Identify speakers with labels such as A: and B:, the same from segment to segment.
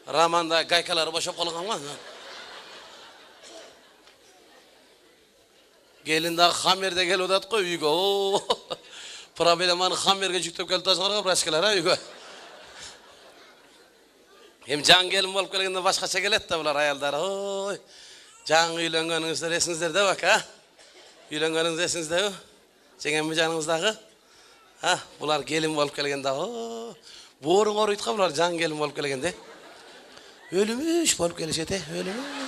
A: Романда гайкалары бошап қалған ма? Gelin daha Hamer'de gel odat koy uyga. Problemanı Hamer'ge жүктеп келіп тасыңарға брашкалар үйге. Hem can gelin болып келгенде башқаша келеді да бұлар аялдар. Ой, жаң үйленгеніңіздер есіңіздерде бак, а? Үйленгеніңіз есіңізде бе? Жеңем бе жаныңыздағы? Ha, бұлар gelin болып келгенде, борың орыйтқа бұлар жан gelin болып келгенде. Өліміш болып келешеді, өліміш.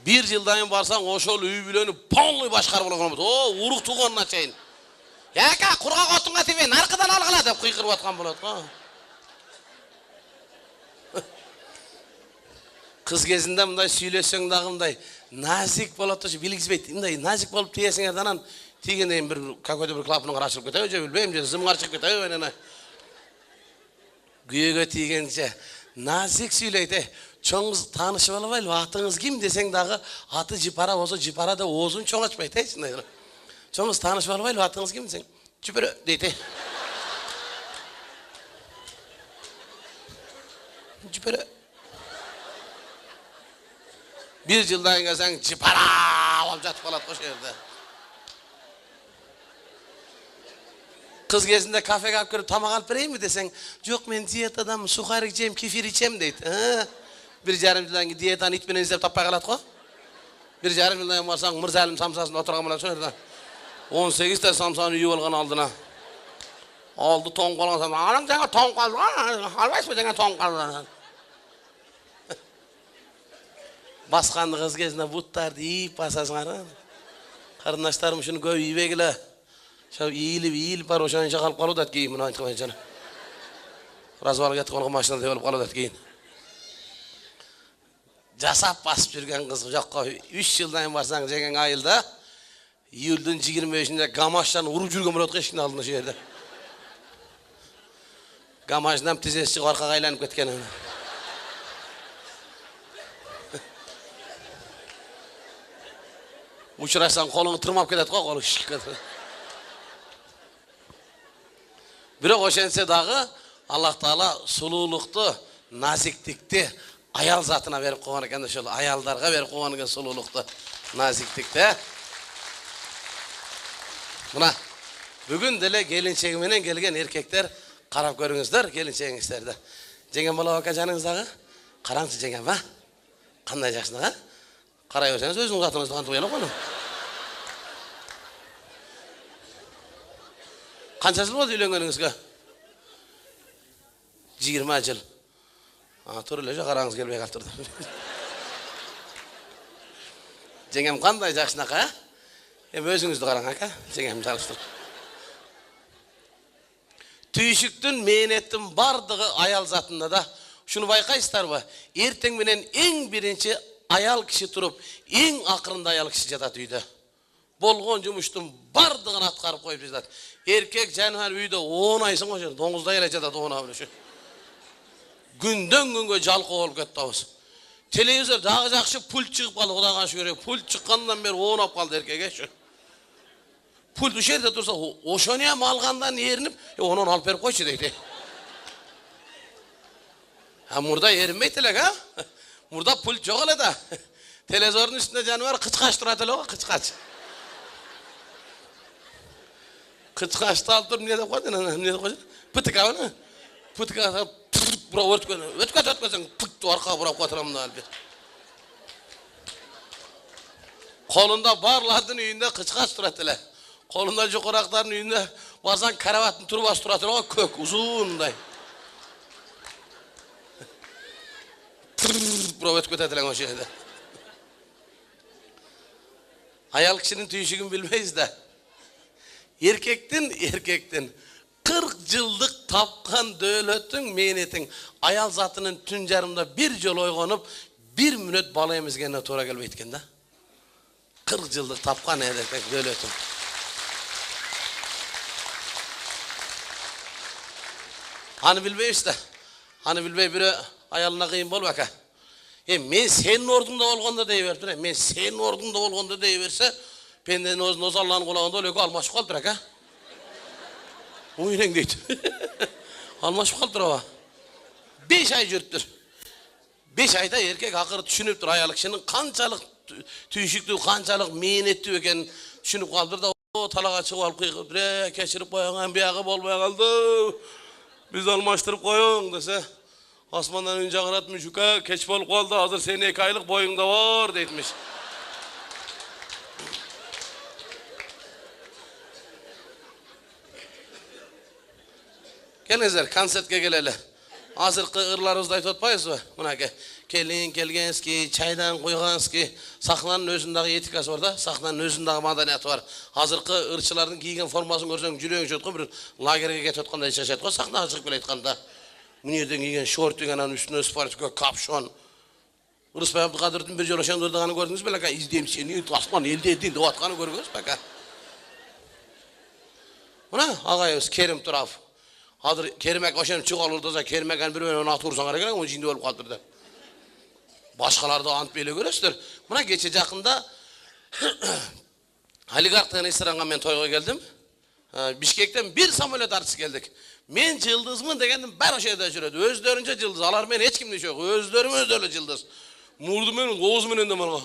A: Bir yıldan barsan oşol üy bilenip polnoy başkarıp olgan bolot. O uruq tuğanına çayın. Yaka qurgaq otunga tebe narqıdan algıla dep qıyqırıp atkan bolot. Kız кезінде мындай сүйлесең дагы мындай nazik болот да билгизбейт. Мындай nazik болуп тиесиңерден тигенден bir какой-то bir клапаның ашылып кетеби же билбейм же зымгар чыгып кетеби менен. Күйөгө тигенче nazik сүйлейт. Çoğunuz tanışıp alıp atınız kim deseng dağı atı cipara olsa cipara da oğuzun çoğun açmaydı. Çoğunuz tanışıp alıp atınız kim deseng cipara deydi. Cipara. Bir yıldan gelsen cipara olup jatıp kalat o şehirde. Kız gezinde kafeye alıp görüp tamak alıp vereyim mi deseng yok men diyet adamım suhari içeyim kefir içeyim deydi. Bir жарым жылдан кейін диетаны итпенен іздеп таппай қалады ғой. Bir жарым жылдан кейін барсаң Мырзалим самсасында отырған болған сол жерде 18 та самсаны үйіп алған алдына. Алды тоңып қалған самса. Анаң жаңа тоңып қалды. Албайсыз ба жаңа тоңып қалды. Басқанды қыз кезінде буттарды иіп басасыңар. Қарындаштарым шуны көп иібегілі. Шау иіліп бар ошайынша қалып қалуды ат кейін мұны айтқан жана. Развал кетіп қалған машинада өліп қалуды ат кейін. Жасап басып жүрген қыз жаққа 3 жылдан барсаң жеген айылда июльдің 25-інде гамаштан ұрып жүрген болот ешкінің алдында жерде. Гамаштан тізесі шығып арқаға айланып кеткен. Ұшырасаң қолыңы тұрмап кетеді ғой, қолың шық кетеді. Бірақ ошенсе дағы Аллах Таала сұлулықты, назиктікті ayal zatına verip kovan ekan şol ayallarga verip kovan ekan sululukta naziklikte. Mına bugün dele gelinçegi menen gelgen erkekler qarap görüңүздөр gelinçegiңizdерди. Жеңем бала бака жаныңыздағы қараңызшы жеңем ба? Қандай жақсың а? Қарай берсеңіз өзіңіз затыңызды қантып қоялық оны. Қанша жыл болды үйленгеніңізге? 20 жыл. Turle қараңыз келбей қалып тұрды. Жеңем қандай жақсың ақа? Өзіңізді қараң ақа, жеңем таныстыр. Түйшіктің менеттің бардығы аял затында да, шуну байқайсыздар ба? Ертең менен ең бірінші аял кіші тұрып, ең ақырында аял кіші жатады үйді. Болған жұмыштың бардығын атқарып қойып жатады. Еркек жануар үйді 10 айсың ғой, 9 ай жатады 10 ай үшін. Günden günge жалқы болып кетті ауыз. Телевизор дағы жақшы пульт шығып қалды, Құдайға шүкір. Пульт шыққандан бері ойнап қалды еркекке шу. Пульт үш жерде тұрса, ошоны алғандан ерініп, онын алып беріп қойшы дейді. Мұрда ерінбейді әлек, а? Мұрда пульт жоқ әле да. Телевизордың үстінде жануар қычқаш тұрады әле ғой, қычқаш. Қычқашты алып тұрып, не деп қойды? Пытык ауыны? Пытык ауыны? Бұрау өткөтсең пүкті арқа бұрап қатырамын әлбе. Қолында барлардың үйінде қычқаш тұрады әле. Қолында жоқырақтардың үйінде барсан караваттың тұрбасы тұрады ғой, көк, ұзындай. Бұрау өткөтеді әлең өше еді. Аял кішінің түйшігін білмейіз да. Еркектің 40 жылдық тапқан дөлөтің, менетің, аял затының түн жарымда бір жол ойғанып, 1 минут бала емізгеніне тура келбейткен да. 40 жылдық тапқан әдетек дөлөтің. Аны білбейсіз да. Аны білбей бірі аялына қиын бол бака. Мен сенің ордыңда болғанда дей берді. Мен сенің ордыңда болғанда дей берсе, пенден өзін Алланың қолағында өлекі алмашып қалды бірақ, Oyunun deydi. Almaşıp kaldır o. 5 ay жүрüптür. 5 ayda erkek akırı düşünüptür ayal kişinin kançalık tүйшüktүү, kançalık meynettүү ekенин düşünüp kaldır da o talağa çıkıp alıp kıyıp keçirip koyuңan biyagı bolmay kaldı. Biz almaştırıp koyuң dese. Asmandan önce ağıratmış yuka keç bolup kaldı. Hazır senin 2 aylık boyunda var deyitmiş. Gelingizler konsertke geleli. Azırkı ırlarımızda aytып atpayсызбы? Mınaki kelin kelgenski, çaydan koyganski, sahnanın özündagi etikası var da, sahnanın özündagi madaniyatı var. Azırkı ırçıların giyген formasını görsen жүрегің жөткөн bir lagerге ketip atkандай çeşet go, sahnaga çıkıp kele aytkanda. Mune yerden giygen şort деген анын üstüne спортивка капшон. Рысбай Абдыкадырдын bir жолы шаңдырдаганы көрдүңүз беле? İzdeyim seni, Asman elde edin деп атканы көргөнсүз бака. Мына агайыбыз Керим Турав. Hazır Kerimek aşağıya çık olurdu da Kerimek'in bir önüne atırsan ara gerek onun içinde olup kaldırdı. Başkaları da ant böyle görürsüdür. Buna geçecek yakında Haligart'tan İsran'a ben toyga geldim. Bişkek'ten bir samolyot artısı geldik. Men cıldızmın degendim ben o şeyde jüredi. Özlerince cıldız. Alar men hiç kimde yok. Özlerle cıldız. Murdu menin oğuz menen de bana.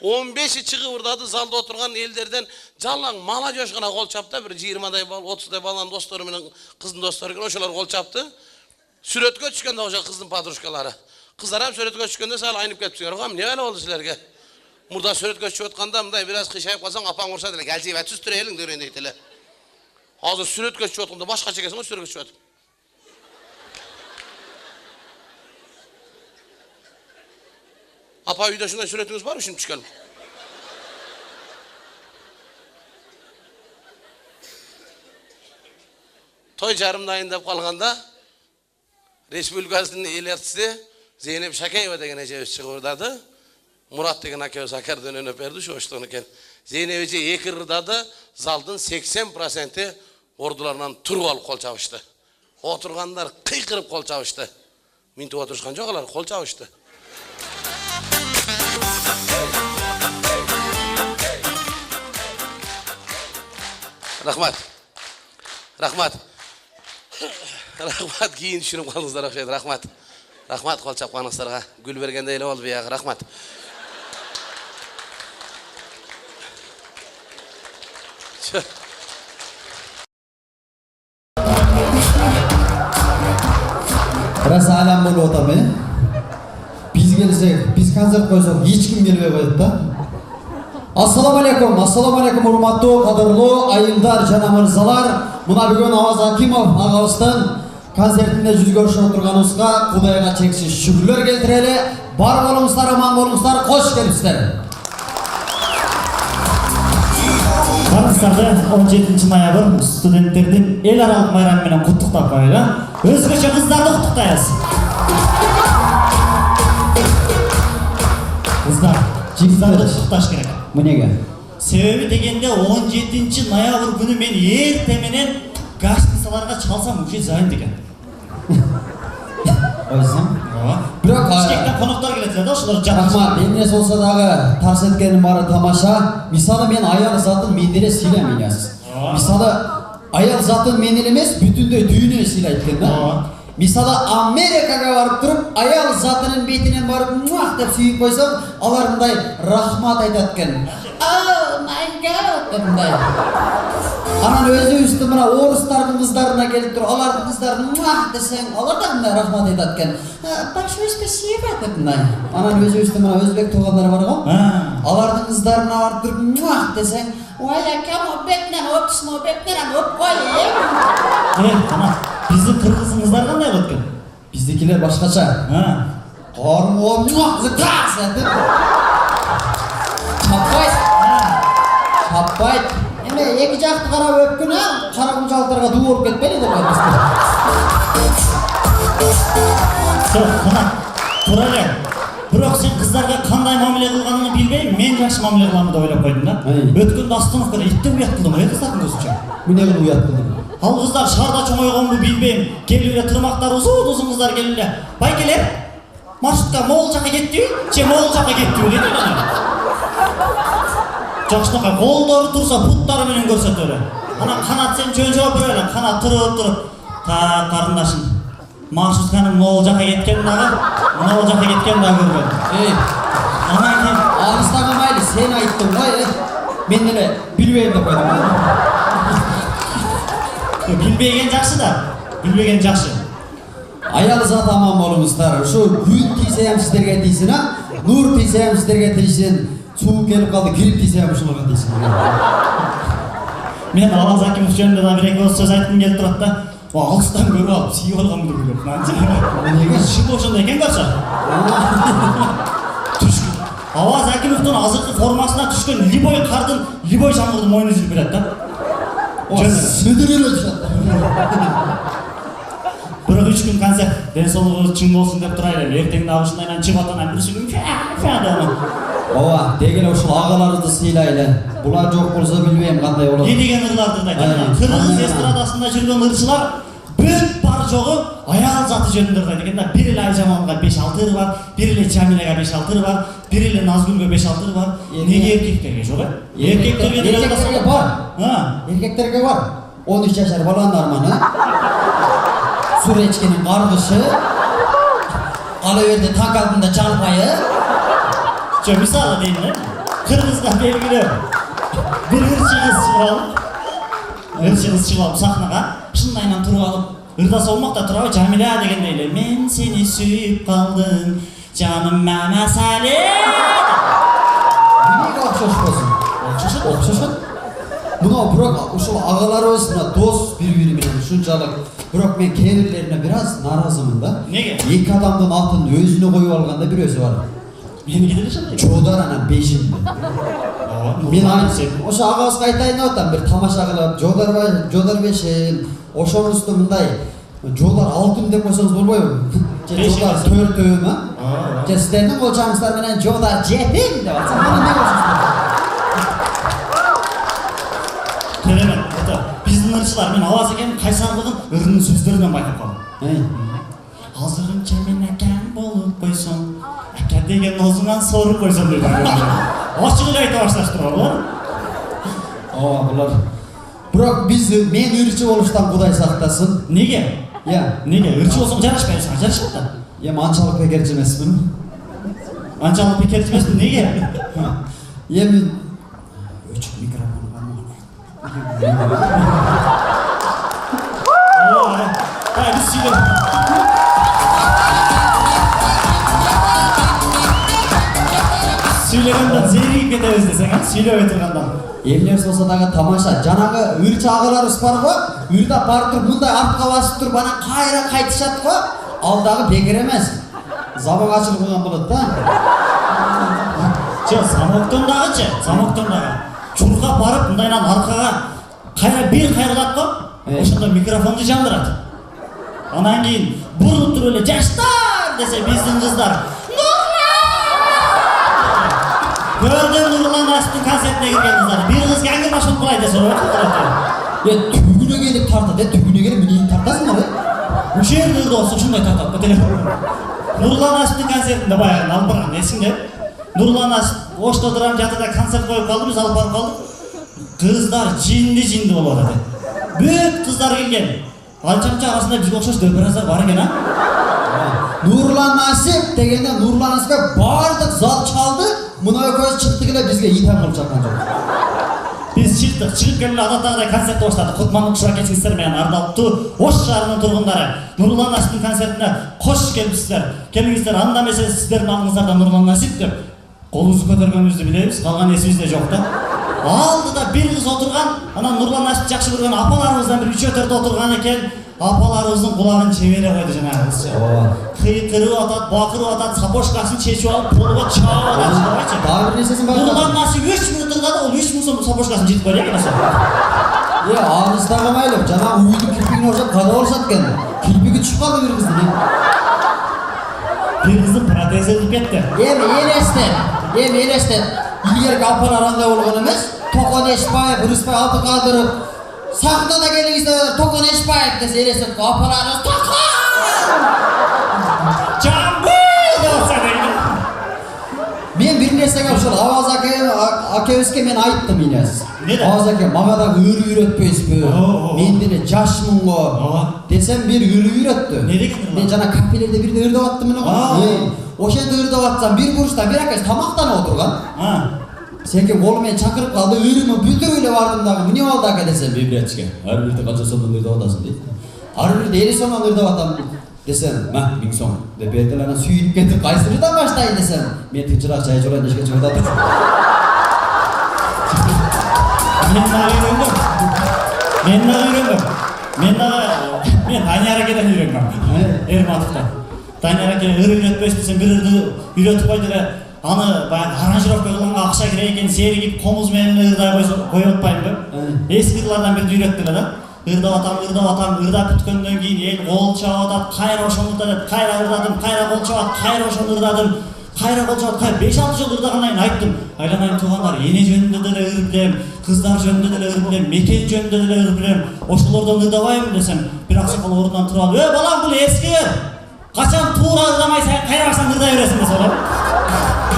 A: 15'i çıkıp vurdadı zalda oturgan ellerden жалаң mala coşkuna kol çaptı. Bir 20'day bal, 30'day balan dostları menen kızın dostları oşalar kol çaptı. Süretke düşkende oşa kızın patruşkaları. Kızlar hem süretke düşkende sağla aynıp ketipsinger. Oğam ne öyle oldu sizlerge? Murda süretke düşüp otkanda mınday biraz kışayıp kalsan apan vursa dile. Gelceyi ve tüstüreyelim diyor deytile. Hazır süretke düşüp otkanda başka çekesin o süretke düşüp. Apa uyda şundan süretiniz var mı şimdi çıkalım? Toy jarımdayın kalganda Respublikasının el elçisi Zeynep Şakayeva degen ejebis çıgırdadı. Murat degen akabız akardan önüp berdi şu hoştuğunu ken. Zeynep eje ekirdadı zaldın 80% ordularından turup alıp kol çabıştı. Oturganlar kıykırıp kol çabıştı. Minti oturuşkan jokalar kol çabıştı. Rahmat. Rahmat. Rahmat keyin düşünüp kaldыңыздар окшойт. Rahmat. Rahmat kol çapqanыңыздарга. Gül bergende ele oldu buyagı. Rahmat.
B: Rasa alam bolup atam e. Biz gelsek, biz konser koysak hiç kim gelbey koyot da. Assalamu alaikum hurmattуу kadırlı ayılдар jana mырзалар. Muna бүгүн Аваз Акимов агабыздын концертинде жүз көрүшүп отурганыбызга Кудайга чексиз шүгүрлөр келтирели. Бар болуңуздар, аман болуңуздар, кош келипсиздер.
C: Барыңыздарды 17 ноябрь студенттердин эл аралык майрамы менен куттуктап коелу. Өзгөчө кыздарды куттуктайбыз. Кыздар, жигиздарды куттукташ керек.
B: Мынеге?
C: Себеби дегенде 17 ноябрь күнү мен эрте менен гостиницаларга чалсам уже зайын деген.
B: Ойсың?
C: Ооба.
B: Бирок
C: Бишкектен коноктор келет да, ошолор жатат.
B: Рахмат, эмне болсо дагы тарс эткеним баары тамаша. Мисалы мен аял затын мен деле сыйлайм менесиз. Мисалы аял затын мен эле эмес, бүтүндөй дүйнө сыйлайт экен да. Мисалы Америкага барып туруп, аял затынын бетинен барып муах деп сүйүп койсом, алар мындай рахмат айтат экен. Oh my god деп мындай. Анан өзүбүздүн мына орустардын кыздарына келип туруп, алардын кыздарын муах десең, алар да мындай рахмат айтат экен. Большое спасибо деп мындай. Анан өзүбүздүн мына өзбек туугандар бар го. Алардын кыздарына барып туруп муах десең, ой ака мобетнен өпсүн, мобетнен өп кой.
C: Ана биздин кыргызыңыздар кандай болот экен?
B: Биздикилер башкача. Кармоо муах деп деп. Чаппайт. Эме эки жакты карап өпкүнө, кара кумчалыктарга дуу болуп кетпейли деп айтасыздар.
C: Мына тура эле. Бирок сен кыздарга кандай мамиле кылганыңды билбейм, мен жакшы мамиле кыламын деп ойлоп койдум да. Өткөндө Астановкада иттеп уят кылдым, кыздардын көзүнчө.
B: Эмне кылып уят кылдым?
C: Ал кыздар шаарда чоңойгонбу билбейм. Келип эле тырмактары узун кыздар келип эле. Байкелер, маршрутка Моңгол жака кеттиби? Же Моңгол жака кеттиби деди ана. Жакшынакай колдору турса буттары менен көрсөтөлү. Анан канат сен жөн жооп бере элең. Канат туруп. Та карындашым. Маршрутканын могул жака кеткен дагы көргөн. Анан кийин
B: Алыстағы майлы сен айттың ғой, мен деле билбейм деп койдум.
C: билбеген жакшы да. Билбеген жакшы.
B: Аял зат аман болуңуздар. Ушу күн тийсе ham сиздерге тийсин, нур тийсе ham сиздерге тийсин. Суу келип калды, кирип тийсе ham ушуга тийсин.
C: Мен Алаз Акимов жөнүндө да бир эки сөз айткым келип турат да. Алыстан көрүп алып сүйүп алганмын деп ойлоп. Неге шын ошондой экен көрсө? Алаз Акимовдун азыркы формасына түшкөн Либой кардын, Либой жаңгырдын мойну жүрүп берет да.
B: Сөдүрөлөт жатты.
C: Бирок 3 күн концерт, ден соолугубуз чың болсун деп турайлы. Эртең дагы ушундай чыгып атынан бир сүгүн
B: Ооба, дегеле ушул агаларыбызды сыйлайлы. Булар жок болсо билбейм кандай болот.
C: Не деген ырларды да айтат. Кыргыз эстрадасында жүргөн ырчылар бүт бар жогу аял заты жөнүндө айтат экен да. Бир эле Айжамалга 5-6 ыры бар, бир эле Жамилеге 5-6 ыры бар, бир эле Назгүлгө 5-6 ыры бар. Неге эркектерге жок?
B: Эркектерге бар. Эркектерге бар. 13 жашар баланын арманы. Суречкенин каргышы. Ала жерде так алдында жалпайы.
C: Жо мисалы деймин, Кыргызда белгилүү бир ырчы кыз чыгып алып сахнага шындайынан туруп алып ырдаса болмок да турабы Жамиля дегендей эле мен сени сүйүп калдым жаным мама сале.
B: Эмнеге окшошпосун? Окшошот. Мына бирок ушул агаларыбыз мына дос бири-бири менен ушунчалык. Бирок мен кээ бирлерине бир аз нааразымын да.
C: Неге?
B: Эки адамдын атын өзүнө коюп алганда бир өзү бар.
C: Меники деле ошондой.
B: Жодар анан бешин. Мен ошо агабызга айтайын деп атам, бир тамаша кылып, Жодар бешин, ошонусу мындай Жодар алтын деп койсоңуз болбойбу? Же Жодар төртөөмү? Же сиздердин колчаңыздар менен Жодар жетим деп атсам, мына эмне болсун?
C: Керемет. Биздин ырчылар мен Алаз экен кайсарлыгын ырынын сөздөрүнөн байкап калдым. Азырынча мен акаң болуп койсоң, ака деген озуңан соруп койсоң деп. Ачык эле айта башташтыр алар.
B: Булар. Бирок мен ырчы болуштан Кудай сактасын.
C: Неге? Неге? Ырчы болсоң жарашпайбы сага? Жарашат да.
B: Анчалык бекерчи эмесмин.
C: Анчалык бекерчи эмесмин. Неге?
B: Эми өчүк микрофон бармы?
C: Biz söyle. Söylegenden zehri ketebиз десең, сүйлөбөй тургандан.
B: Эмне болсо дагы тамаша. Жанагы ырчы агаларыбыз бар го, ырдап барып туруп мындай артка басып туруп анан кайра кайтышат го. Ал дагы бекер эмес. Забак ачылып калган болот да.
C: Замоктон дагы. Чуркап барып мындайдан аркага кайра бир кайрылат го. Ошондо микрофонду жандырат. Анан кийин бурулуп туруп эле жаштар десе биздин кыздар Көрдüm Нурлан Асиптин концертине кирген кыздар. Бир кыз каңгыр машык кылай десе болот.
B: Түгүнө келип тартат, түгүнө келип эмне тартасың ба?
C: Ушул жерде болсо ушундай тартат телефон. Нурлан Асиптин концертинде баягы алып барган эсиңде. Нурлан Асип Ошто драм театрда концерт коюп калды, биз алып барып калдык. Кыздар жинди болуп атат. Бүт кыздар келген. Алчамча арасында бизге окшош дөбөраздар бар экен,
B: Нурлан Асип дегенде Нурлан Асипке бардык зал чалды. Мына экөөбүз чыктык эле бизге итем кылып чаккан жок.
C: Биз чыктык, чыгып келип эле адаттагыдай концертти баштадык. Кутмандык Шура кечиңиздер менен ардактуу Ош шаарынын тургундары. Нурлан Асиптин концертине кош келипсиздер. Келиңиздер, анда эмесе сиздердин алдыңыздарда Нурлан Асип деп колубузду көтөргөнүбүздү билебиз. Калган эсибизде жок да. Алдыда бир кыз отурган, анан Нурлан Асип жакшы көргөн апаларыбыздан бир 3-4 отурган экен. Апаларыбыздын кулагын чебере койду жанагы кыз. Кыйкырып атат, бакырып атат, сапожкасын чечип алып, полуга чаап атат.
B: Дагы бир нерсесин бар.
C: Нурлан Асип 3 мүнөт турганда, ол 3 мүнөт сом сапожкасын жетип койду экен ошо.
B: Агыздагы майлы, жанагы үйдүн кирпигине окшоп када болушат экен. Кирпиги түшүп калды бир кыздын.
C: Бир кыздын протези өтүп кетти.
B: Эми элестет. Илгерки апалар андай болгон эмес. Токон Эшбаев, Рыспай Абдыкадыров сахнада келиңиздер, Токон Эшбаев десе элестет апаларыбыз Токон!
C: Жамбыл!
B: Мен бир нерсеге ушул Аваз акебизге мен айттым Ильяс.
C: Не деп?
B: Аваз аке, мага да өрү үйрөтпөйсүзбү? Мен деле жашмын го. Десем бир өрү үйрөттү.
C: Не деген?
B: Мен жана кафелерде бирде өрдөп аттым эле го. Ошентип өрдөп атсам бир бурчта бир акес тамактанып отурган. Сенке колу менен чакырып калды, өрүмө бүтүрүп эле бардым дагы. Эмне болду аке десем, библиотечке. Ар бирде канча сомдон өрдөп атасың дейт. Ар бирде 50 сомдон өрдөп атам десем, ма 1000 сом деп берди анан сүйүнүп кетип кайсырыдан баштайын десем, мен тынчыраак чай жолайын дешке чыгып атып.
C: Мен Данияр акеден үйрөнгөм. Эрматовдон. Данияр аке өрү үйрөтпөйсүз десем, бир өрдү үйрөтүп койду эле. Аны баягы аранжировка кылганга акча керек экен, сергип комуз менен ырдай коюп атпаймынбы? Эски кылардан бирди үйрөттү эле да. Ырдап атам, ырдап бүткөндөн кийин эл кол чаап атат, кайра ошону ырдап, кайра ырдадым, кайра кол чаап, кайра ошону ырдадым, кайра кол чаап, 5-6 жол ырдагандан кийин айттым. Айланайын туугандар, эне жөнүндө деле ыр билем, кыздар жөнүндө деле ыр билем, мекен жөнүндө деле ыр билем. Ошолордон ырдабайбы десем, бир аксакал ордунан туруп алып, балам бул эски ыр. Качан туура ырдамайсың, кайра барсаң ырдай бересиң десе болот.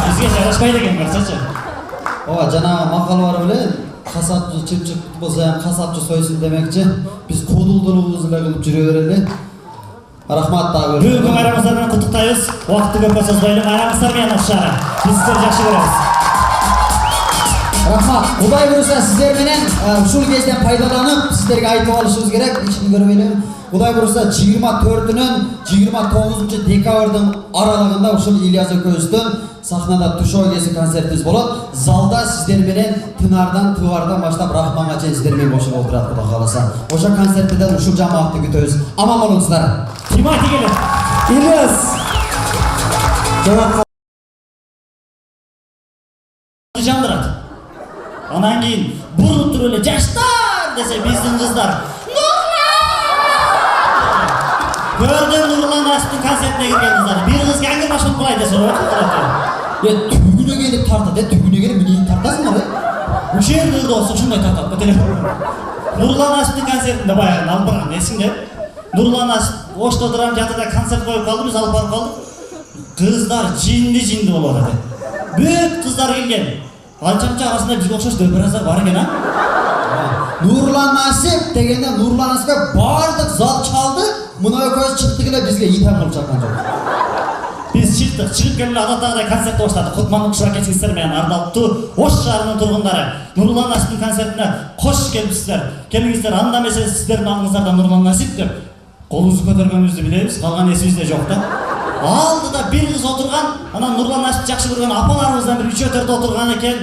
C: Бизге жарашпайт экен көрсөчү.
B: Ооба, жана макал бар беле, касапчы чыпчык болсо, касапчы сойсун демекчи. Биз кодулдуруубузду эле кылып жүрө берели. Рахмат дагы.
C: Бүгүнкү майрамыңыздар менен куттуктайбыз. Убакытты көпкө созбойлу, майрамыңыздар менен ушара. Биз сиздерди жакшы көрөбүз.
B: Рахмат. Кудай буюрса сиздер менен ушул кезден пайдаланып, сиздерге айтып алышыбыз керек. Ишин көрбөйлү. Кудай буюрса 24-үнөн 29-декабрдын аралыгында ушул Ильяс экөөбүздүн сахнада тушоо кези концертибиз болот. Залда сиздер менен Тынардан, Тывардан баштап Рахманга чейин сиздер менен кошулуп отурат Кудай кааласа. Ошо концерттен ушул жамаатты күтөбүз. Аман болуңуздар.
C: Тимати келет.
B: Ильяс.
C: Жандырат. Анан кийин буруп туруп эле жаштар десе биздин кыздар. Көрдүм Нурлан Ашиптин концертине кирген кыздар. Бир кыз каңгыр башып калай десе болот.
B: Түгүнө келип тартат, түгүнө келип эмне тартасың ары?
C: Ушул жерде болсо ушундай тартат го телефон. Нурлан Ашиптин концертинде баягы алып барган эсиңде. Нурлан Ашип Ошто драм театрда концерт коюп калды, биз алып барып калдык. Кыздар жинди болуп атат. Бүт кыздар келген. Анча-мунча арасында бизге окшош дөбүраздар бар экен,
B: Нурлан Ашип дегенде Нурлан Ашипке бардык зал чалды. Мына экөөбүз чыктык эле бизге итем кылып чаккан жок.
C: Биз чыгып келип адаттагыдай концерт баштадык. Кутмандык ушуга кетиңиздер менен ардактуу Ош шаарынын тургундары. Нурлан Ашиптин концертине кош келипсиздер. Келиңиздер, анда эмесе сиздердин алдыңыздарда Нурлан Ашип деп колубузду көтөргөнүбүздү билебиз, калган эсибизде жок да. Алдыда бир кыз отурган, анан Нурлан Ашипти жакшы көргөн апаларыбыздан бир 3-4 отурган экен.